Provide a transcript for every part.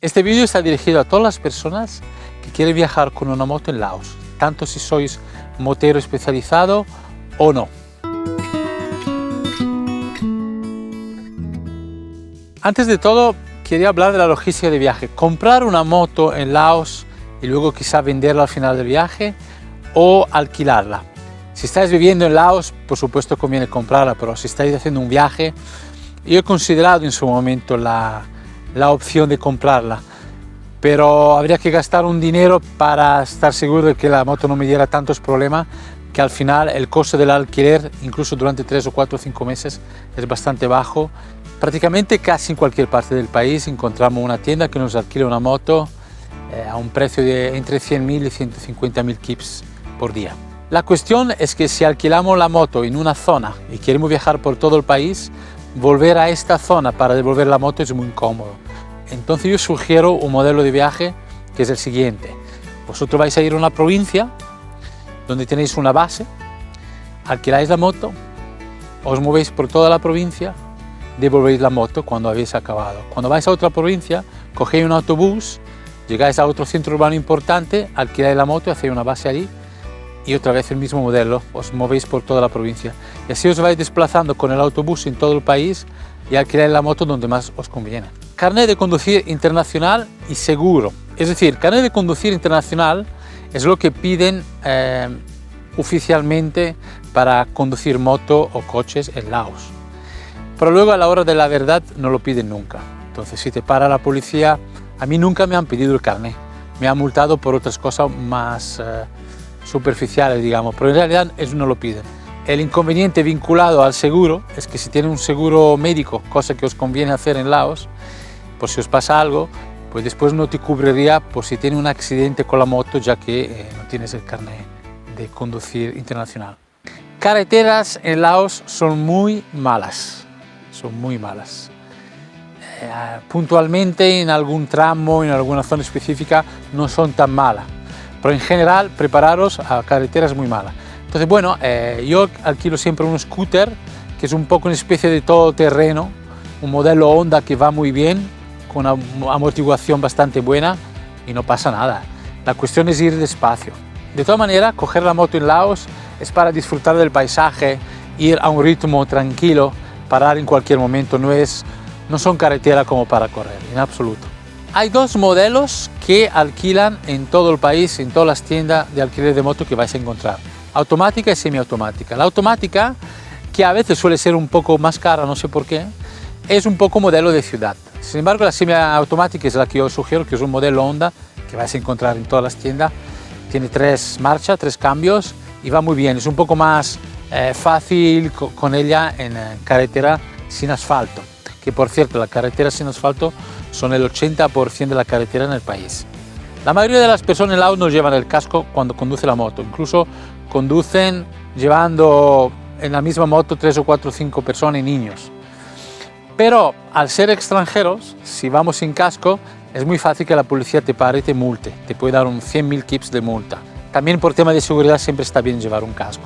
Este vídeo está dirigido a todas las personas que quieren viajar con una moto en Laos, tanto si sois motero especializado o no. Antes de todo, quería hablar de la logística de viaje. Comprar una moto en Laos y luego quizá venderla al final del viaje o alquilarla. Si estáis viviendo en Laos, por supuesto conviene comprarla, pero si estáis haciendo un viaje, yo he considerado en su momento la opción de comprarla, pero habría que gastar un dinero para estar seguro de que la moto no me diera tantos problemas, que al final el coste del alquiler, incluso durante 3 o 4 o 5 meses, es bastante bajo. Prácticamente casi en cualquier parte del país encontramos una tienda que nos alquila una moto a un precio de entre 100.000 y 150.000 kips por día. La cuestión es que si alquilamos la moto en una zona y queremos viajar por todo el país, volver a esta zona para devolver la moto es muy incómodo. Entonces yo sugiero un modelo de viaje que es el siguiente. Vosotros vais a ir a una provincia donde tenéis una base, alquiláis la moto, os movéis por toda la provincia, devolvéis la moto cuando habéis acabado. Cuando vais a otra provincia, cogéis un autobús, llegáis a otro centro urbano importante, alquiláis la moto y hacéis una base allí y otra vez el mismo modelo, os movéis por toda la provincia. Y así os vais desplazando con el autobús en todo el país y alquiláis la moto donde más os conviene. Carnet de conducir internacional y seguro. Es decir, carnet de conducir internacional es lo que piden oficialmente para conducir moto o coches en Laos. Pero luego a la hora de la verdad no lo piden nunca. Entonces si te para la policía, a mí nunca me han pedido el carnet. Me han multado por otras cosas más superficiales, digamos, pero en realidad eso no lo piden. El inconveniente vinculado al seguro es que si tiene un seguro médico, cosa que os conviene hacer en Laos, por si os pasa algo, pues después no te cubriría por si tiene un accidente con la moto, ya que no tienes el carnet de conducir internacional. Carreteras en Laos son muy malas, puntualmente en algún tramo, en alguna zona específica no son tan malas, pero en general prepararos a carreteras muy malas. Entonces bueno, yo alquilo siempre un scooter que es un poco una especie de todoterreno, un modelo Honda que va muy bien, con una amortiguación bastante buena y no pasa nada. La cuestión es ir despacio. De todas maneras, coger la moto en Laos es para disfrutar del paisaje, ir a un ritmo tranquilo, parar en cualquier momento, no son carreteras como para correr, en absoluto. Hay dos modelos que alquilan en todo el país, en todas las tiendas de alquiler de moto que vais a encontrar. Automática y semiautomática. La automática, que a veces suele ser un poco más cara, no sé por qué, es un poco modelo de ciudad. Sin embargo, la semiautomática es la que yo os sugiero, que es un modelo Honda, que vais a encontrar en todas las tiendas. Tiene 3 marchas, 3 cambios y va muy bien. Es un poco más fácil con ella en carretera sin asfalto. Que por cierto, las carreteras sin asfalto son el 80% de la carretera en el país. La mayoría de las personas en Laos no llevan el casco cuando conduce la moto. Incluso conducen llevando en la misma moto 3 o 4 o 5 personas y niños. Pero al ser extranjeros, si vamos sin casco, es muy fácil que la policía te pare y te multe. Te puede dar un 100.000 kips de multa. También por tema de seguridad siempre está bien llevar un casco.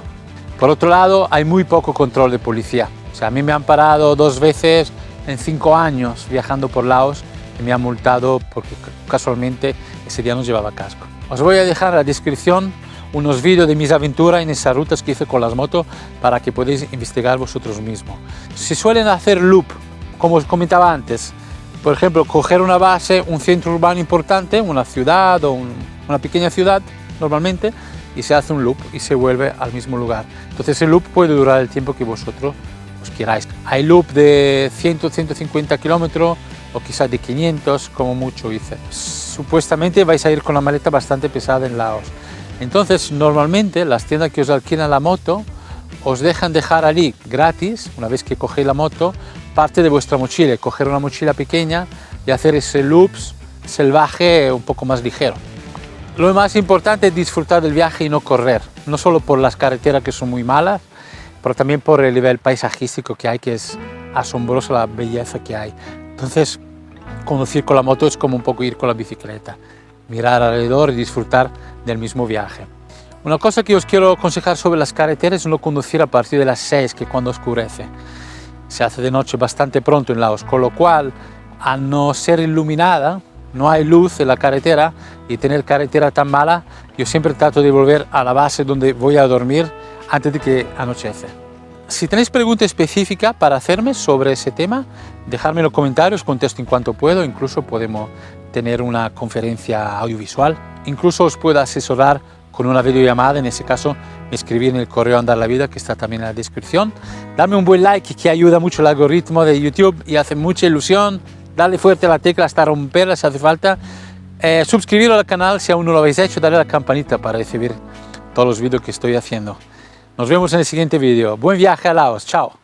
Por otro lado, hay muy poco control de policía. O sea, a mí me han parado 2 veces en 5 años viajando por Laos y me han multado porque casualmente ese día no llevaba casco. Os voy a dejar en la descripción unos vídeos de mis aventuras en esas rutas que hice con las motos para que podáis investigar vosotros mismos. Si suelen hacer loop, como os comentaba antes, por ejemplo, coger una base, un centro urbano importante, una ciudad o una pequeña ciudad normalmente, y se hace un loop y se vuelve al mismo lugar. Entonces el loop puede durar el tiempo que vosotros os queráis. Hay loop de 100-150 kilómetros o quizás de 500, como mucho hice. Supuestamente vais a ir con la maleta bastante pesada en Laos. Entonces normalmente las tiendas que os alquilan la moto os dejan dejar allí gratis, una vez que cogéis la moto, parte de vuestra mochila, coger una mochila pequeña y hacer ese loops salvaje un poco más ligero. Lo más importante es disfrutar del viaje y no correr, no solo por las carreteras que son muy malas, pero también por el nivel paisajístico que hay, que es asombrosa la belleza que hay. Entonces, conducir con la moto es como un poco ir con la bicicleta, mirar alrededor y disfrutar del mismo viaje. Una cosa que os quiero aconsejar sobre las carreteras es no conducir a partir de las 6, que cuando oscurece. Se hace de noche bastante pronto en Laos, con lo cual, al no ser iluminada, no hay luz en la carretera y tener carretera tan mala, yo siempre trato de volver a la base donde voy a dormir antes de que anochece. Si tenéis pregunta específica para hacerme sobre ese tema, dejadme en los comentarios, contesto en cuanto puedo, incluso podemos tener una conferencia audiovisual, incluso os puedo asesorar con una videollamada, en ese caso me escribí en el correo Andar la Vida, que está también en la descripción. Dame un buen like que ayuda mucho el algoritmo de YouTube y hace mucha ilusión. Dale fuerte a la tecla hasta romperla si hace falta. Suscribiros al canal si aún no lo habéis hecho, dale a la campanita para recibir todos los vídeos que estoy haciendo. Nos vemos en el siguiente vídeo. Buen viaje a Laos, chao.